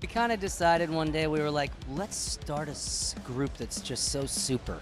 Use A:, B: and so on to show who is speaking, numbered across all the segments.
A: We kind of decided one day, we were like, let's start a group that's just so super.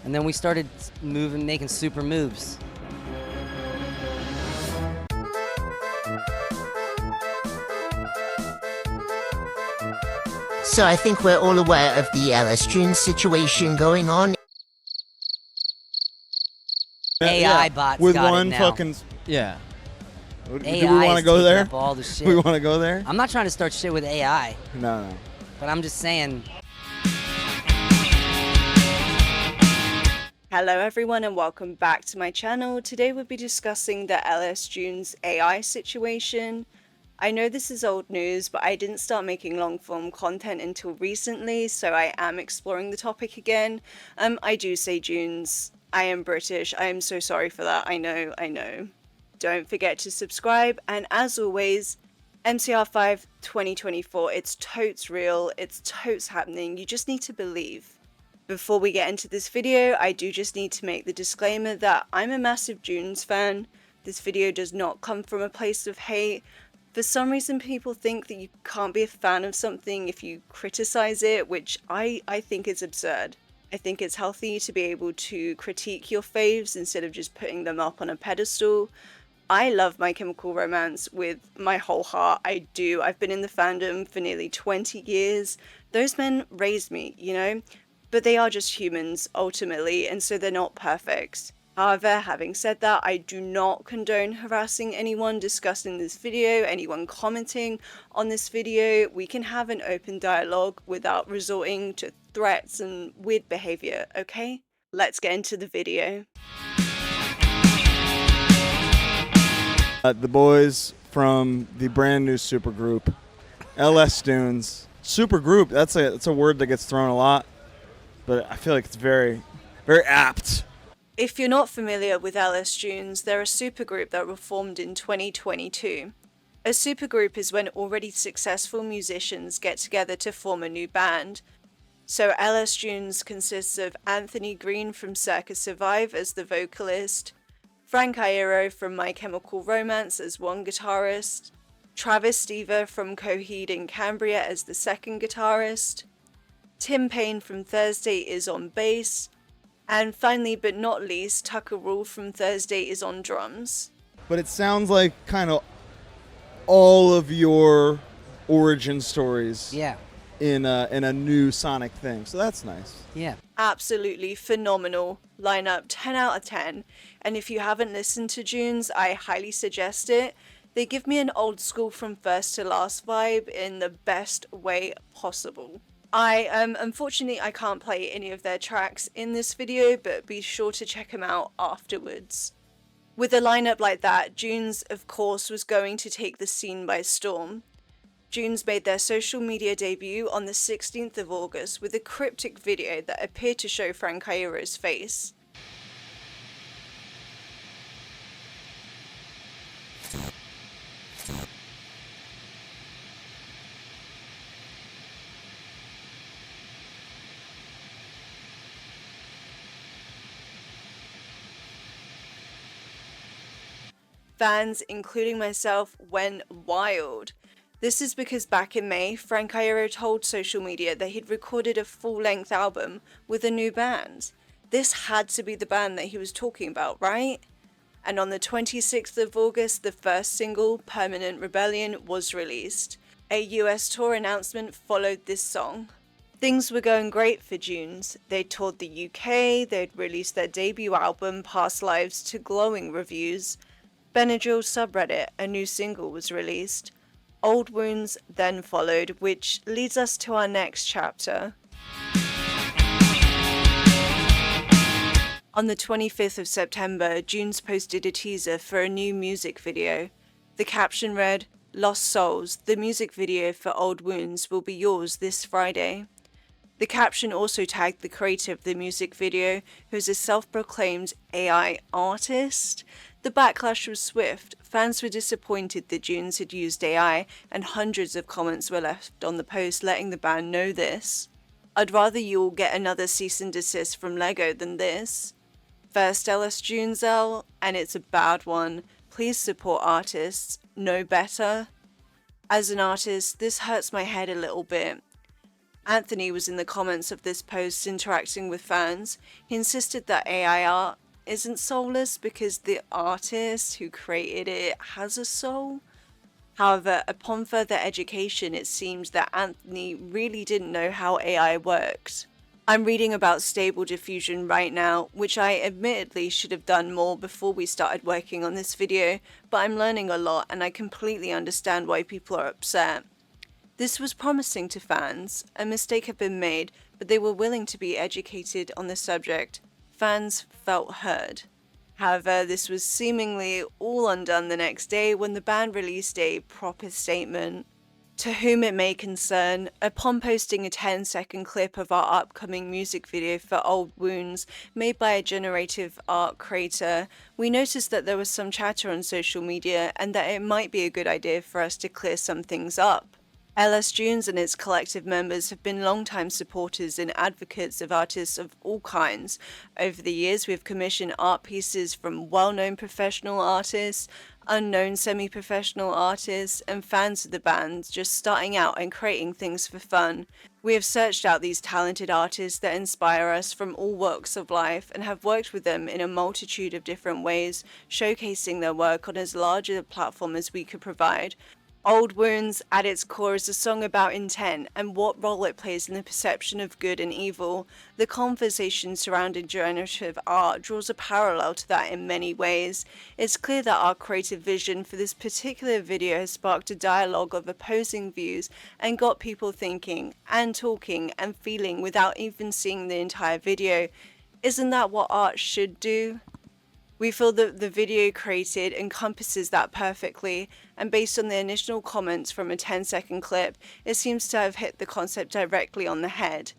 A: And then we started making super moves.
B: So I think we're all aware of the LS June situation going on.
A: AI bots
C: with
A: got
C: one
A: it now.
C: fucking yeah. Do we
A: AI
C: want to
A: is
C: go
A: taking
C: there?
A: up all the shit.
C: We want to go there?
A: I'm not trying to start shit with AI,
C: No.
A: but I'm just saying.
D: Hello everyone and welcome back to my channel. Today we'll be discussing the LS June's AI situation. I know this is old news, but I didn't start making long form content until recently, so I am exploring the topic again. I do say Junes. I am British. I am so sorry for that. I know. Don't forget to subscribe, and as always, MCR5 2024, it's totes real, it's totes happening, you just need to believe. Before we get into this video, I do just need to make the disclaimer that I'm a massive Junes fan. This video does not come from a place of hate. For some reason, people think that you can't be a fan of something if you criticize it, which I think is absurd. I think it's healthy to be able to critique your faves instead of just putting them up on a pedestal. I love My Chemical Romance with my whole heart. I do. I've been in the fandom for nearly 20 years. Those men raised me, you know? But they are just humans, ultimately, and so they're not perfect. However, having said that, I do not condone harassing anyone discussing this video, anyone commenting on this video. We can have an open dialogue without resorting to threats and weird behavior, okay? Let's get into the video.
C: The boys from the brand new supergroup, LS Dunes. Supergroup, that's a word that gets thrown a lot, but I feel like it's very, very apt.
D: If you're not familiar with LS Junes, they're a supergroup that were formed in 2022. A supergroup is when already successful musicians get together to form a new band. So LS Junes consists of Anthony Green from Circa Survive as the vocalist, Frank Iero from My Chemical Romance as one guitarist, Travis Stever from Coheed and Cambria as the second guitarist, Tim Payne from Thursday is on bass, and finally but not least, Tucker Rule from Thursday is on drums.
C: But it sounds like kind of all of your origin stories in a new Sonic thing, so that's nice.
A: Yeah.
D: Absolutely phenomenal lineup, 10 out of 10. And if you haven't listened to Junes, I highly suggest it. They give me an old school from first to last vibe in the best way possible. Unfortunately, I can't play any of their tracks in this video, but be sure to check them out afterwards. With a lineup like that, Junes, of course, was going to take the scene by storm. Junes made their social media debut on the 16th of August with a cryptic video that appeared to show Frank Iero's face. Fans, including myself, went wild. This is because back in May, Frank Iero told social media that he'd recorded a full-length album with a new band. This had to be the band that he was talking about, right? And on the 26th of August, the first single, Permanent Rebellion, was released. A US tour announcement followed this song. Things were going great for Junes. They'd toured the UK, they'd released their debut album, Past Lives, to glowing reviews. Benadryl subreddit, a new single was released. Old Wounds then followed, which leads us to our next chapter. On the 25th of September, Junes posted a teaser for a new music video. The caption read, "Lost Souls, the music video for Old Wounds will be yours this Friday." The caption also tagged the creator of the music video, who's a self-proclaimed AI artist. The backlash was swift. Fans were disappointed that Junes had used AI, and hundreds of comments were left on the post letting the band know this. I'd rather you all get another cease and desist from LEGO than this. First LS Junes L, and it's a bad one. Please support artists. Know better. As an artist, this hurts my head a little bit. Anthony was in the comments of this post interacting with fans. He insisted that AI art isn't soulless because the artist who created it has a soul. However, upon further education, it seems that Anthony really didn't know how AI works. I'm reading about Stable Diffusion right now, which I admittedly should have done more before we started working on this video, but I'm learning a lot and I completely understand why people are upset. This was promising to fans. A mistake had been made, but they were willing to be educated on the subject. Fans felt heard. However, this was seemingly all undone the next day when the band released a proper statement. To whom it may concern, upon posting a 10-second clip of our upcoming music video for Old Wounds, made by a generative art creator, we noticed that there was some chatter on social media and that it might be a good idea for us to clear some things up. LS Dunes and its collective members have been long-time supporters and advocates of artists of all kinds. Over the years, we've commissioned art pieces from well-known professional artists, unknown semi-professional artists, and fans of the band just starting out and creating things for fun. We have searched out these talented artists that inspire us from all walks of life and have worked with them in a multitude of different ways, showcasing their work on as large a platform as we could provide. Old Wounds, at its core, is a song about intent and what role it plays in the perception of good and evil. The conversation surrounding generative art draws a parallel to that in many ways. It's clear that our creative vision for this particular video has sparked a dialogue of opposing views and got people thinking and talking and feeling without even seeing the entire video. Isn't that what art should do? We feel that the video created encompasses that perfectly, and based on the initial comments from a 10-second clip, it seems to have hit the concept directly on the head.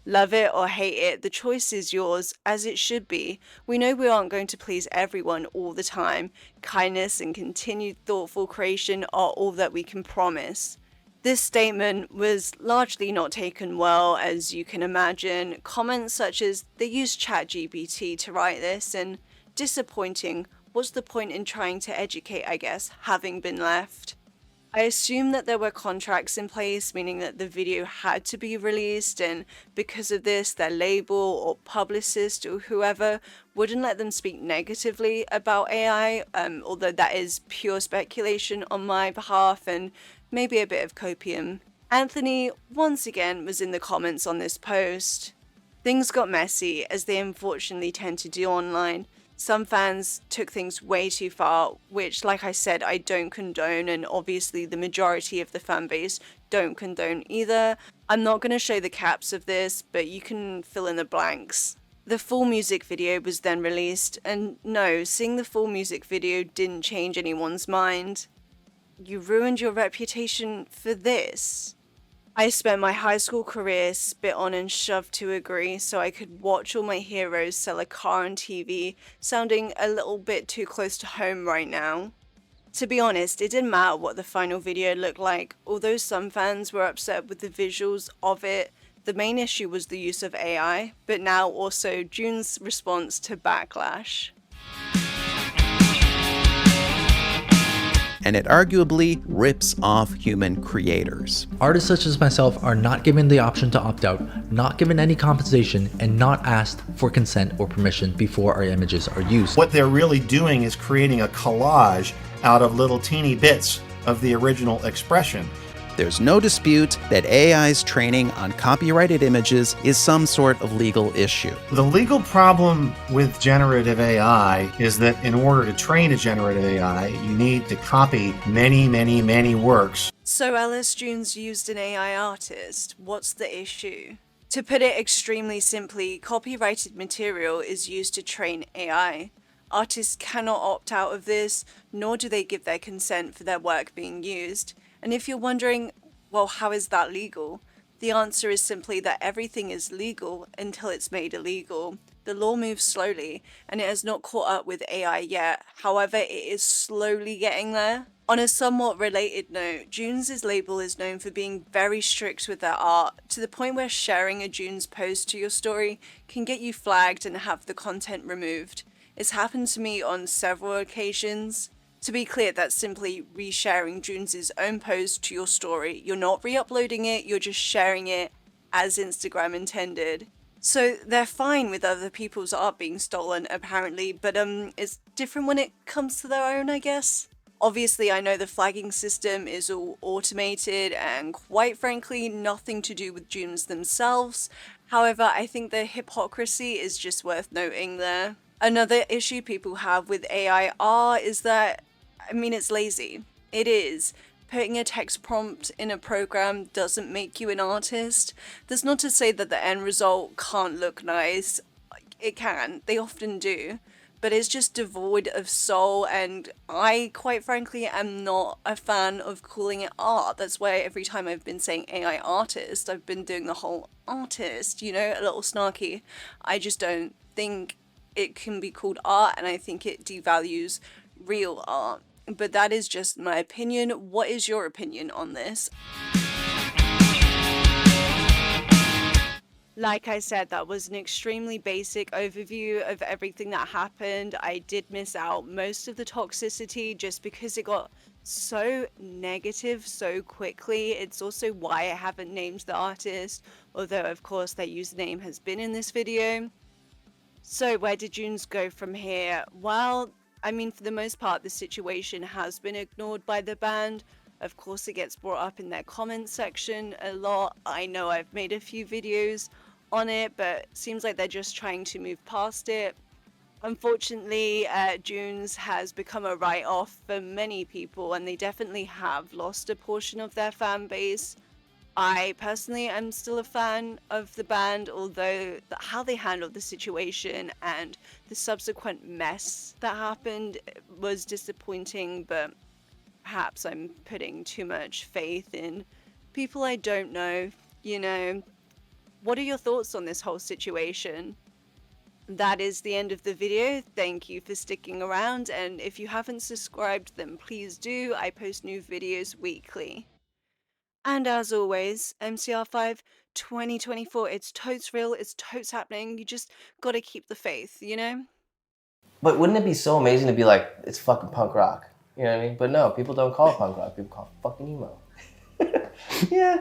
D: Love it or hate it, the choice is yours, as it should be. We know we aren't going to please everyone all the time. Kindness and continued thoughtful creation are all that we can promise. This statement was largely not taken well, as you can imagine. Comments such as, they used ChatGPT to write this, and disappointing, what's the point in trying to educate, I guess, having been left? I assume that there were contracts in place, meaning that the video had to be released, and because of this, their label or publicist or whoever wouldn't let them speak negatively about AI, although that is pure speculation on my behalf and maybe a bit of copium. Anthony, once again, was in the comments on this post. Things got messy, as they unfortunately tend to do online. Some fans took things way too far, which, like I said, I don't condone, and obviously the majority of the fan base don't condone either. I'm not going to show the caps of this, but you can fill in the blanks. The full music video was then released, and no, seeing the full music video didn't change anyone's mind. You ruined your reputation for this. I spent my high school career spit on and shoved to a degree so I could watch all my heroes sell a car on TV, sounding a little bit too close to home right now. To be honest, it didn't matter what the final video looked like, although some fans were upset with the visuals of it. The main issue was the use of AI, but now also June's response to backlash.
E: And it arguably rips off human creators.
F: Artists such as myself are not given the option to opt out, not given any compensation, and not asked for consent or permission before our images are used.
G: What they're really doing is creating a collage out of little teeny bits of the original expression.
E: There's no dispute that AI's training on copyrighted images is some sort of legal issue.
G: The legal problem with generative AI is that in order to train a generative AI, you need to copy many works.
D: So LS Dunes used an AI artist. What's the issue? To put it extremely simply, copyrighted material is used to train AI. Artists cannot opt out of this, nor do they give their consent for their work being used. And if you're wondering, well, how is that legal? The answer is simply that everything is legal until it's made illegal. The law moves slowly, and it has not caught up with AI yet. However, it is slowly getting there. On a somewhat related note, Junes' label is known for being very strict with their art, to the point where sharing a Junes post to your story can get you flagged and have the content removed. It's happened to me on several occasions. To be clear, that's simply resharing Junes' own post to your story. You're not re-uploading it, you're just sharing it as Instagram intended. So they're fine with other people's art being stolen, apparently, but it's different when it comes to their own, I guess. Obviously, I know the flagging system is all automated and quite frankly, nothing to do with Junes themselves. However, I think the hypocrisy is just worth noting there. Another issue people have with AI art is that, I mean, it's lazy. It is. Putting a text prompt in a program doesn't make you an artist. That's not to say that the end result can't look nice. It can. They often do. But it's just devoid of soul, and I, quite frankly, am not a fan of calling it art. That's why every time I've been saying AI artist, I've been doing the whole artist, you know, a little snarky. I just don't think it can be called art, and I think it devalues real art. But that is just my opinion. What is your opinion on this? Like I said, that was an extremely basic overview of everything that happened. I did miss out most of the toxicity just because it got so negative so quickly. It's also why I haven't named the artist, although of course their username has been in this video. So where did Junes go from here? Well, I mean, for the most part, the situation has been ignored by the band. Of course, it gets brought up in their comments section a lot. I know I've made a few videos on it, but it seems like they're just trying to move past it. Unfortunately, Junes has become a write-off for many people, and they definitely have lost a portion of their fan base. I personally am still a fan of the band, although how they handled the situation and the subsequent mess that happened was disappointing, but perhaps I'm putting too much faith in people I don't know, you know. What are your thoughts on this whole situation? That is the end of the video. Thank you for sticking around, and if you haven't subscribed, then please do. I post new videos weekly. And as always, MCR5 2024, it's totes real, it's totes happening. You just gotta keep the faith, you know?
H: But wouldn't it be so amazing to be like, it's fucking punk rock? You know what I mean? But no, people don't call it punk rock. People call it fucking emo. Yeah.